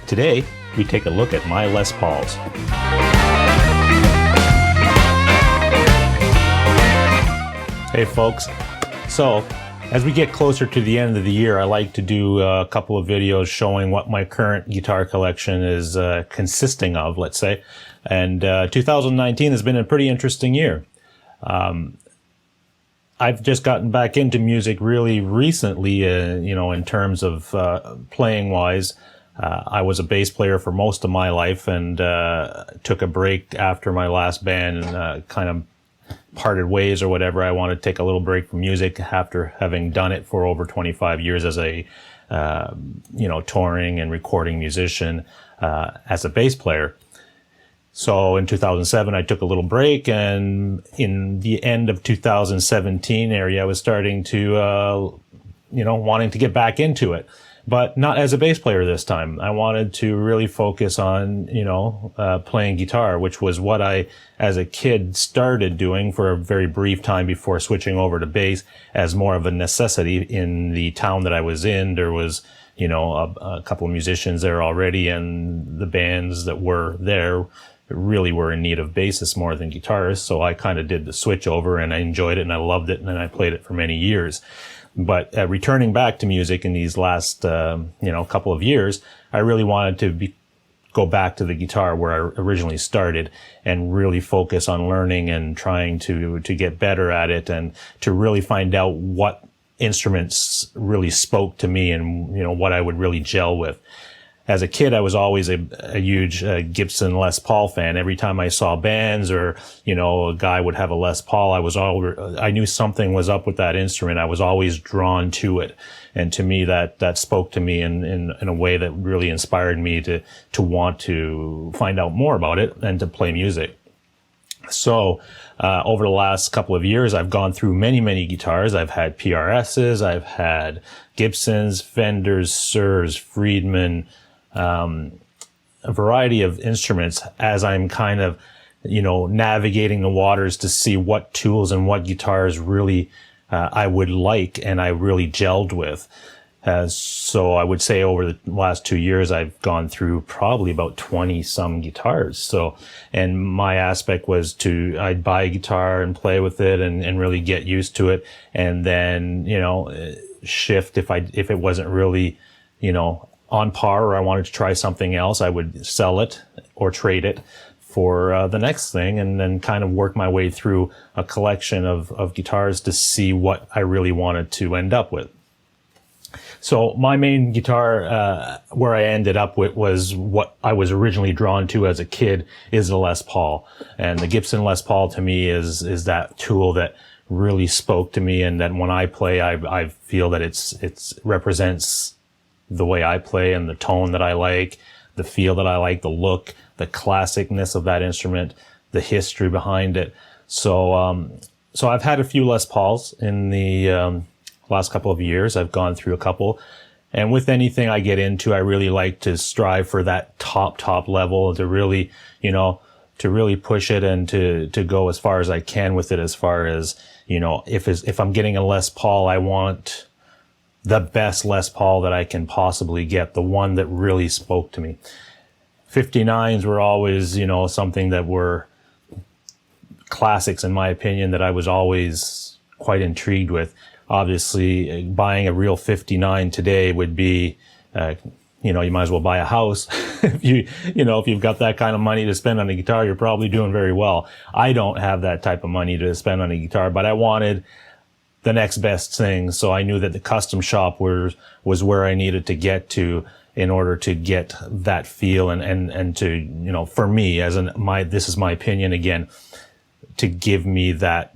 Today, we take a look at my Les Pauls. Hey folks, so as we get closer to the end of the year, I like to do a couple of videos showing what my current guitar collection is consisting of, let's say. And 2019 has been a pretty interesting year. I've just gotten back into music really recently, in terms of playing wise. I was a bass player for most of my life and took a break after my last band and kind of parted ways or whatever. I wanted to take a little break from music after having done it for over 25 years as a, touring and recording musician, as a bass player. So in 2007, I took a little break, and in the end of 2017 area, I was starting to, wanting to get back into it, but not as a bass player this time. I wanted to really focus on, playing guitar, which was what I, as a kid, started doing for a very brief time before switching over to bass as more of a necessity. In the town that I was in, there was, a couple of musicians there already, and the bands that were there really were in need of bassists more than guitarists. So I kind of did the switch over, and I enjoyed it and I loved it, and I played it for many years. But returning back to music in these last, couple of years, I really wanted to go back to the guitar where I originally started and really focus on learning and trying to get better at it, and to really find out what instruments really spoke to me and, what I would really gel with. As a kid, I was always a huge Gibson Les Paul fan. Every time I saw bands or, a guy would have a Les Paul, I knew something was up with that instrument. I was always drawn to it. And to me, that spoke to me in a way that really inspired me to want to find out more about it and to play music. So, over the last couple of years, I've gone through many, many guitars. I've had PRSs, I've had Gibsons, Fenders, Suhrs, Friedman, a variety of instruments as I'm kind of, navigating the waters to see what tools and what guitars really, I would like and I really gelled with. So I would say over the last 2 years, I've gone through probably about 20 some guitars. So, and my aspect was I'd buy a guitar and play with it and really get used to it. And then, shift if it wasn't really, on par, or I wanted to try something else, I would sell it or trade it for the next thing, and then kind of work my way through a collection of guitars to see what I really wanted to end up with. So my main guitar, where I ended up with, was what I was originally drawn to as a kid, is the Les Paul. And the Gibson Les Paul to me is that tool that really spoke to me, and that when I play, I feel that it's represents the way I play and the tone that I like, the feel that I like, the look, the classicness of that instrument, the history behind it. So, so I've had a few Les Pauls in the, last couple of years. I've gone through a couple, and with anything I get into, I really like to strive for that top level, to really, to really push it and to go as far as I can with it. As far as, if I'm getting a Les Paul, I want the best Les Paul that I can possibly get, the one that really spoke to me. 59s were always, something that were classics in my opinion, that I was always quite intrigued with. Obviously, buying a real 59 today would be, you might as well buy a house. If you've got that kind of money to spend on a guitar, you're probably doing very well. I don't have that type of money to spend on a guitar, but I wanted the next best thing. So I knew that the custom shop was where I needed to get to in order to get that feel and to, for me, this is my opinion again, to give me that,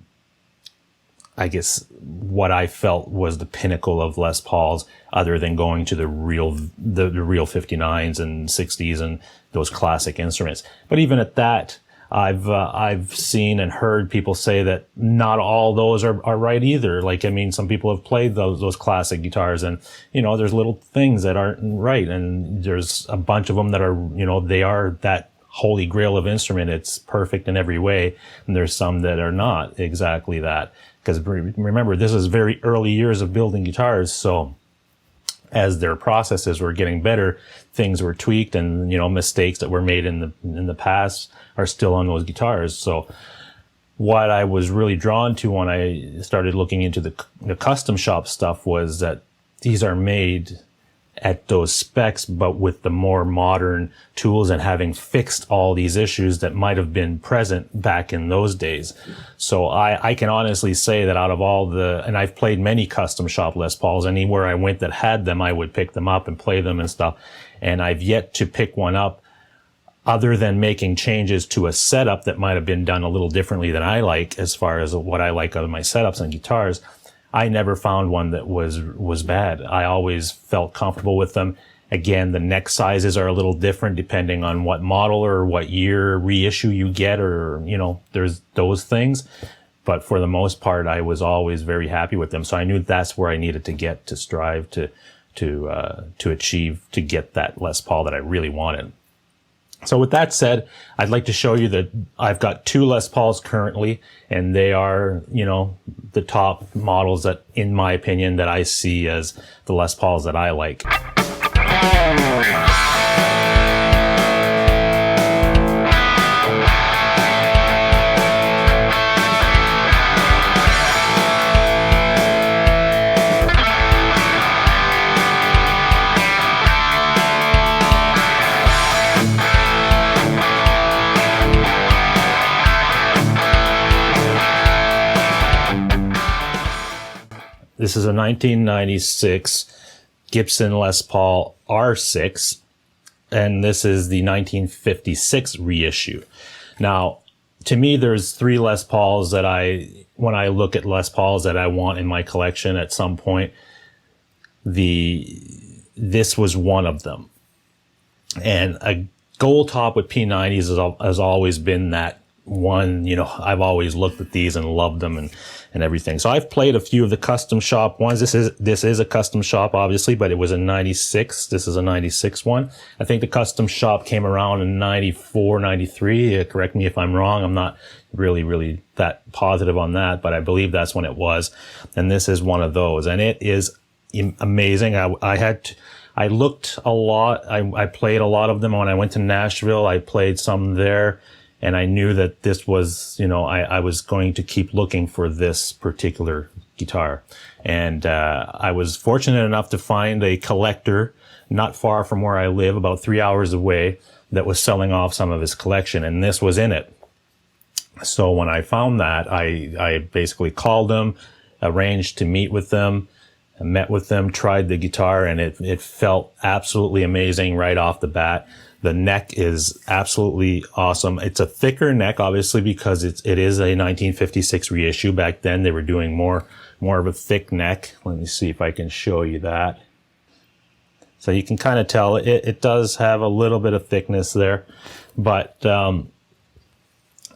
I guess, what I felt was the pinnacle of Les Pauls, other than going to the real 59s and 60s and those classic instruments. But even at that, I've seen and heard people say that not all those are right either. Like, some people have played those classic guitars, and, there's little things that aren't right. And there's a bunch of them that are, they are that holy grail of instrument. It's perfect in every way. And there's some that are not exactly that. Because remember, this is very early years of building guitars. So as their processes were getting better, things were tweaked, and, you know, mistakes that were made in the past are still on those guitars. So what I was really drawn to when I started looking into the custom shop stuff was that these are made at those specs, but with the more modern tools and having fixed all these issues that might have been present back in those days. So I can honestly say that out of all and I've played many custom shop Les Pauls, anywhere I went that had them, I would pick them up and play them and stuff. And I've yet to pick one up other than making changes to a setup that might have been done a little differently than I like, as far as what I like out of my setups and guitars. I never found one that was bad. I always felt comfortable with them. Again, the neck sizes are a little different depending on what model or what year reissue you get, or, you know, there's those things. But for the most part, I was always very happy with them. So I knew that's where I needed to get to strive to achieve, to get that Les Paul that I really wanted. So with that said, I'd like to show you that I've got 2 Les Pauls currently, and they are, you know, the top models that, in my opinion, that I see as the Les Pauls that I like. This is a 1996 Gibson Les Paul R6, and this is the 1956 reissue. Now, to me, there's 3 Les Pauls that when I look at Les Pauls that I want in my collection at some point, this was one of them. And a gold top with P90s has always been that one. You know, I've always looked at these and loved them and everything. So I've played a few of the custom shop ones. This is a custom shop, obviously, but it was a 96. This is a 96 one. I think the custom shop came around in 94, 93. Correct me if I'm wrong. I'm not really that positive on that, but I believe that's when it was. And this is one of those, and it is amazing. I looked a lot. I played a lot of them when I went to Nashville. I played some there. And I knew that this was, you know, I was going to keep looking for this particular guitar. And I was fortunate enough to find a collector not far from where I live, about 3 hours away, that was selling off some of his collection, and this was in it. So when I found that, I basically called them, arranged to meet with them, met with them, tried the guitar, and it felt absolutely amazing right off the bat. The neck is absolutely awesome. It's a thicker neck, obviously, because it is a 1956 reissue. Back then, they were doing more of a thick neck. Let me see if I can show you that. So you can kind of tell it does have a little bit of thickness there, but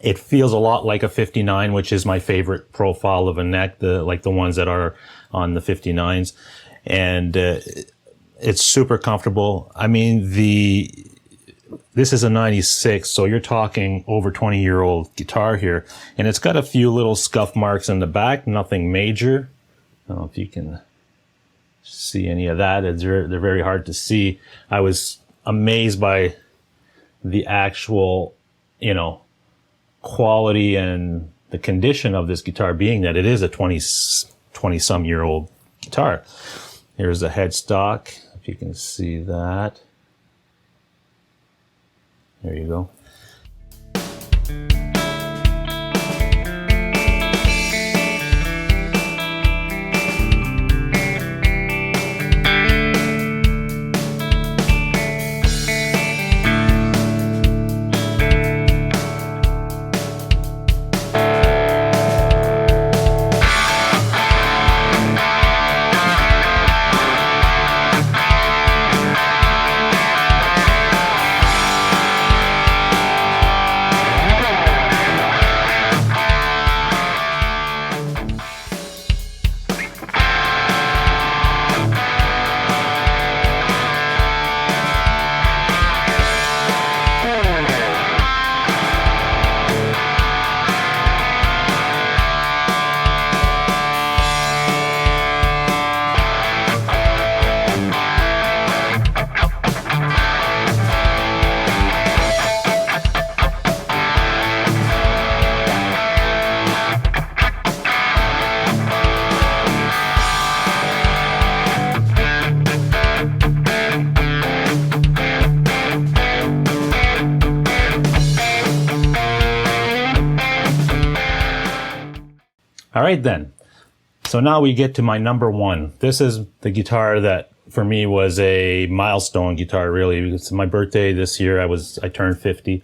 it feels a lot like a 59, which is my favorite profile of a neck, like the ones that are on the 59s. And it's super comfortable. I mean, this is a 96, so you're talking over 20-year-old guitar here. And it's got a few little scuff marks in the back, nothing major. I don't know if you can see any of that. They're very hard to see. I was amazed by the actual, you know, quality and the condition of this guitar, being that it is a 20-some-year-old guitar. Here's the headstock, if you can see that. There you go. All right, then. So now we get to my number one. This is the guitar that for me was a milestone guitar, really. It's my birthday this year. I turned 50.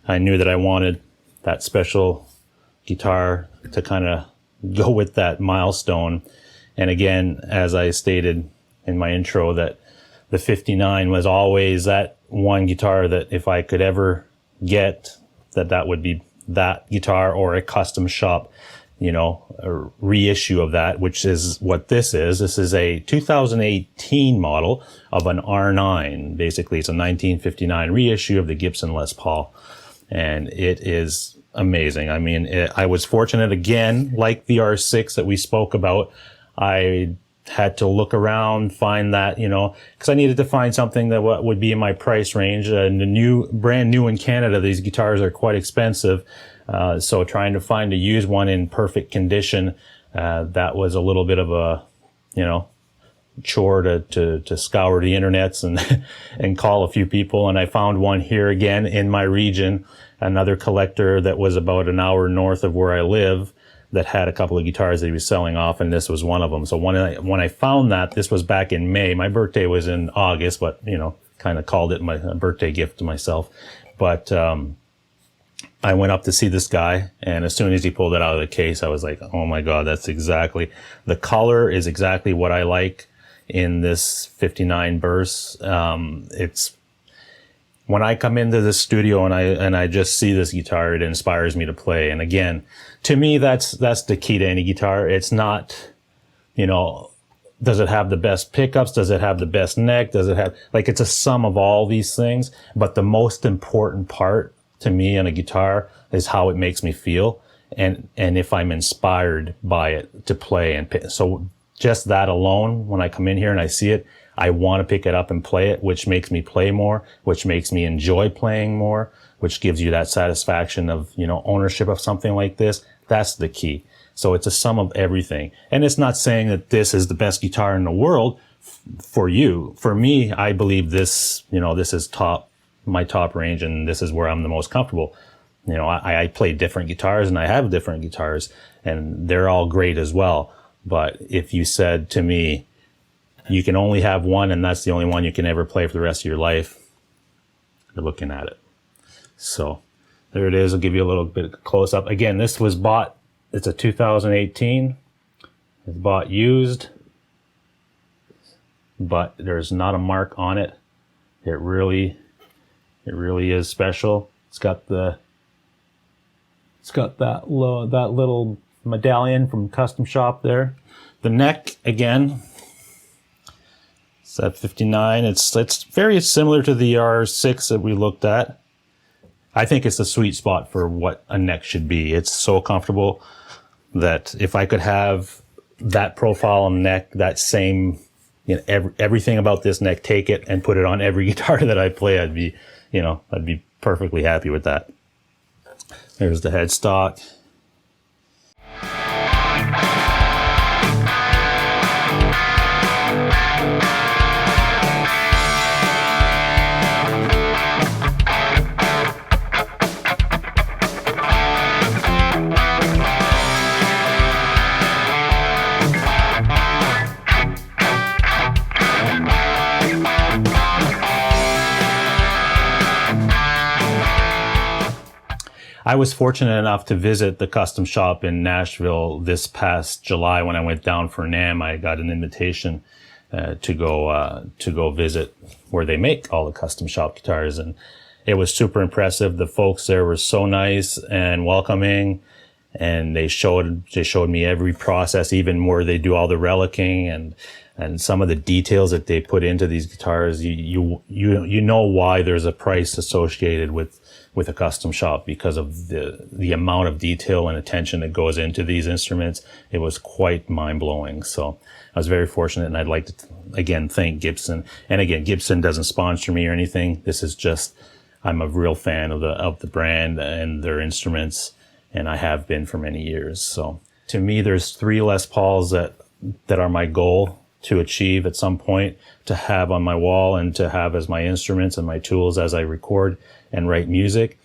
I knew that I wanted that special guitar to kind of go with that milestone. And again, as I stated in my intro, that the 59 was always that one guitar that if I could ever get, that would be that guitar or a custom shop, a reissue of that, which is what this is. This is a 2018 model of an R9. Basically, it's a 1959 reissue of the Gibson Les Paul. And it is amazing. I mean, I was fortunate again, like the R6 that we spoke about. I had to look around, find that, because I needed to find something that would be in my price range. And brand new in Canada, these guitars are quite expensive. So trying to find a used one in perfect condition, that was a little bit of a, chore to scour the internets and call a few people. And I found one here again in my region, another collector that was about an hour north of where I live, that had a couple of guitars that he was selling off, and this was one of them. So when I found that, this was back in May. My birthday was in August, but, kind of called it my birthday gift to myself. But I went up to see this guy, and as soon as he pulled it out of the case, I was like, oh my God, the color is exactly what I like in this 59 Burst. It's, when I come into the studio and I just see this guitar, it inspires me to play. And again, to me, that's the key to any guitar. It's not, does it have the best pickups? Does it have the best neck? Does it have, it's a sum of all these things. But the most important part to me on a guitar is how it makes me feel. And if I'm inspired by it to play. And so just that alone, when I come in here and I see it, I want to pick it up and play it, which makes me play more, which makes me enjoy playing more, which gives you that satisfaction of, ownership of something like this. That's the key. So it's a sum of everything. And it's not saying that this is the best guitar in the world for you. For me, I believe this, this is my top range, and this is where I'm the most comfortable. I play different guitars and I have different guitars, and they're all great as well. But if you said to me, you can only have one and that's the only one you can ever play for the rest of your life, you're looking at it. So there it is. I'll give you a little bit of close up. Again, this was bought, it's a 2018. It's bought used, but there's not a mark on it. It really is special. It's got that little medallion from Custom Shop there. The neck, again, it's at 59. It's very similar to the R6 that we looked at. I think it's the sweet spot for what a neck should be. It's so comfortable that if I could have that profile on the neck, that same, everything about this neck, take it and put it on every guitar that I play, I'd be perfectly happy with that. There's the headstock. I was fortunate enough to visit the Custom Shop in Nashville this past July when I went down for NAMM. I got an invitation to go visit where they make all the Custom Shop guitars, and it was super impressive. The folks there were so nice and welcoming, and they showed me every process, even where they do all the relicking and some of the details that they put into these guitars. You know why there's a price associated with a Custom Shop, because of the amount of detail and attention that goes into these instruments. It was quite mind-blowing. So I was very fortunate, and I'd like to again thank Gibson. And again, Gibson doesn't sponsor me or anything. This is just, I'm a real fan of the brand and their instruments, and I have been for many years. So to me, there's 3 Les Pauls that are my goal to achieve at some point, to have on my wall and to have as my instruments and my tools as I record and write music.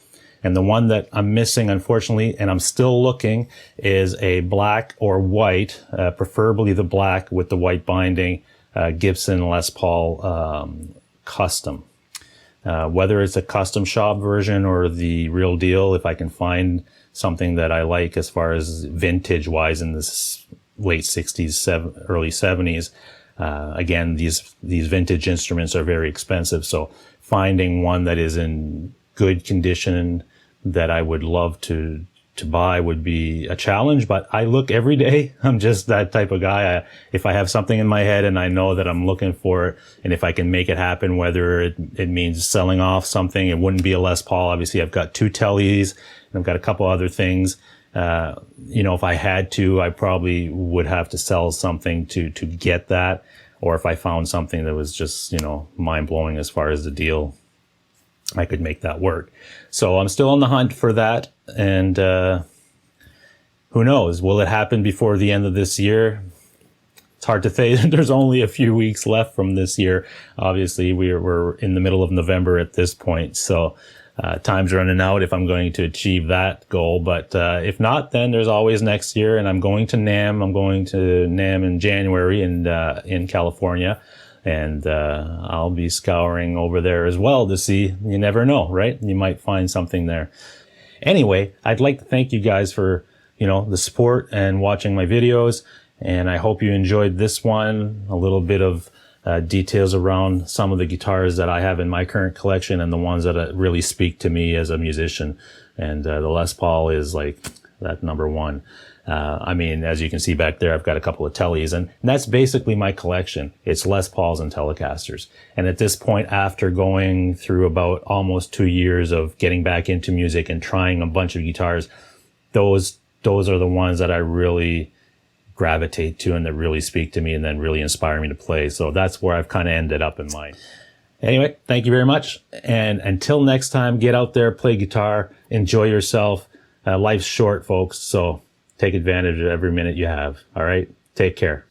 And the one that I'm missing, unfortunately, and I'm still looking, is a black or white, preferably the black with the white binding, Gibson Les Paul custom. Whether it's a custom shop version or the real deal, if I can find something that I like as far as vintage wise in this late 60s, early 70s. Again, these vintage instruments are very expensive. So finding one that is in good condition that I would love to buy would be a challenge, but I look every day. I'm just that type of guy. If I have something in my head and I know that I'm looking for it, and if I can make it happen, whether it means selling off something, it wouldn't be a Les Paul. Obviously, I've got 2 tellies and I've got a couple other things. If I had to, I probably would have to sell something to get that. Or if I found something that was just, mind blowing as far as the deal, I could make that work. So I'm still on the hunt for that. And, who knows? Will it happen before the end of this year? It's hard to say. There's only a few weeks left from this year. Obviously, we're in the middle of November at this point. So, time's running out if I'm going to achieve that goal. But, if not, then there's always next year. And I'm going to NAMM. I'm going to NAMM in January in California. And, I'll be scouring over there as well to see. You never know, right? You might find something there. Anyway, I'd like to thank you guys for, the support and watching my videos. And I hope you enjoyed this one, a little bit of details around some of the guitars that I have in my current collection and the ones that really speak to me as a musician. And the Les Paul is like that number one. As you can see back there, I've got a couple of tellies, and that's basically my collection. It's Les Pauls and Telecasters. And at this point, after going through about almost 2 years of getting back into music and trying a bunch of guitars, those are the ones that I really gravitate to and that really speak to me and then really inspire me to play. So that's where I've kind of ended up in mine. Anyway, thank you very much. And until next time, get out there, play guitar, enjoy yourself. Life's short, folks. So take advantage of every minute you have. All right. Take care.